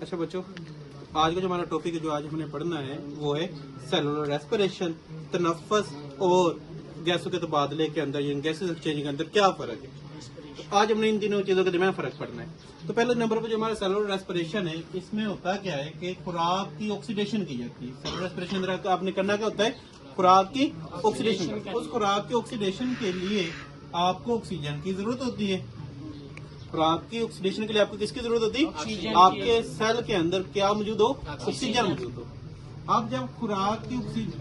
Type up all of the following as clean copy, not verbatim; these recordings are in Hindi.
अच्छा बच्चों, आज का जो हमारा टॉपिक है जो आज हमने पढ़ना है वो है सेलुलर रेस्पिरेशन, तनफ्फुस और गैसों के तबादले के अंदर, यानी गैसेस एक्सचेंज के अंदर क्या फर्क है। तो आज हमने इन तीनों चीजों के दरमियान फर्क पढ़ना है। तो पहले नंबर पर जो हमारा सेलुलर रेस्पिरेशन है, इसमें होता क्या है कि खुराक की ऑक्सीडेशन की जाती है। सेलुलर रेस्पिरेशन अंदर आपने करना क्या होता है, खुराक की ऑक्सीडेशन। उस खुराक की ऑक्सीडेशन के लिए आपको ऑक्सीजन की जरूरत होती है। खुराक की ऑक्सीडेशन के लिए आपको किसकी जरूरत होती है? आपके सेल के अंदर क्या मौजूद हो? ऑक्सीजन मौजूद हो। अब जब खुराक की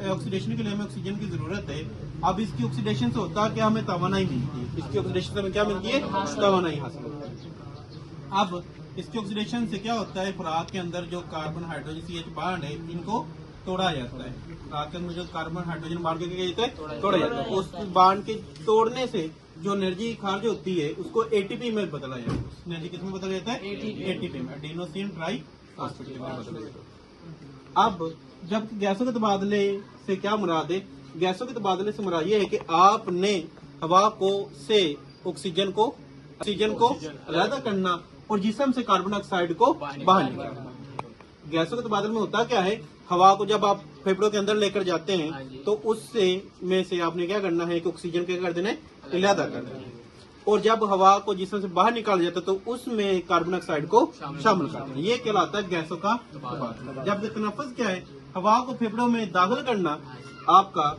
ऑक्सीडेशन के लिए हमें ऑक्सीजन की जरूरत है, अब इसकी ऑक्सीडेशन से होता है कि हमें तवानाई मिलती है। इसकी ऑक्सीडेशन से हमें क्या मिलती है? तवानाई हासिल होती है। अब इसकी ऑक्सीडेशन से क्या होता है, खुराक के अंदर जो कार्बन हाइड्रोजन CH बॉन्ड है इनको तोड़ा जाता है। खुराक के अंदर जो कार्बन हाइड्रोजन बॉन्ड क्या जाता है? तोड़ा जाता है। उस बॉन्ड के तोड़ने से जो एनर्जी खारिज होती है उसको ATP में बदला जाता है। एनर्जी किस में बदला जाता है? ATP में, एडिनोसिन ट्राई फॉस्फेट में बदला जाता है। अब जब गैसों के तबादले से क्या मुराद है? गैसों के तबादले से मुराद ये है कि आपने हवा को से ऑक्सीजन को अलग करना और जिस्म से कार्बन डाइऑक्साइड को बाहर निकालना। गैसों के तबादले में होता क्या है, हवा को जब आप फेफड़ों के अंदर लेकर जाते हैं तो उससे में से आपने क्या करना है कि ऑक्सीजन क्या कर देना है? इलादा कर देना है। और जब हवा को जिस्म से बाहर निकाला जाता है तो उसमें कार्बन डाइऑक्साइड को शामिल कर देना। ये कहलाता है गैसों का तबादला। जब तनफ्फुस क्या है, हवा को फेफड़ों में दाखिल करना आपका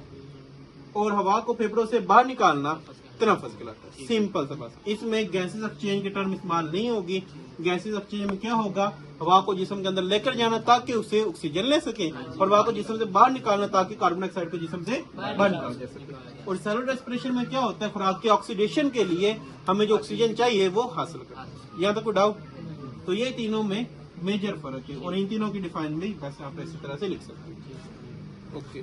और हवा को फेफड़ों से बाहर निकालना तनफ्फुस कहलाता है। सिंपल सा बस। इसमें गैसेस एक्सचेंज की टर्म इस्तेमाल नहीं होगी। गैसेस एक्सचेंज में क्या होगा, हवा को जिस्म के अंदर लेकर जाना ताकि उससे ऑक्सीजन ले सके और हवा को जिस्म से बाहर निकालना ताकि कार्बन डाइऑक्साइड को जिस्म से बाहर निकाला जा सके। और सेलुलर रेस्पिरेशन में क्या होता है, खुराक की ऑक्सीडेशन के लिए हमें जो ऑक्सीजन चाहिए वो हासिल करना। यहाँ तक कोई डाउट? तो ये तीनों में मेजर फर्क है और इन तीनों की डिफाइन भी बस आप इसी तरह से लिख सकते हैं। ओके।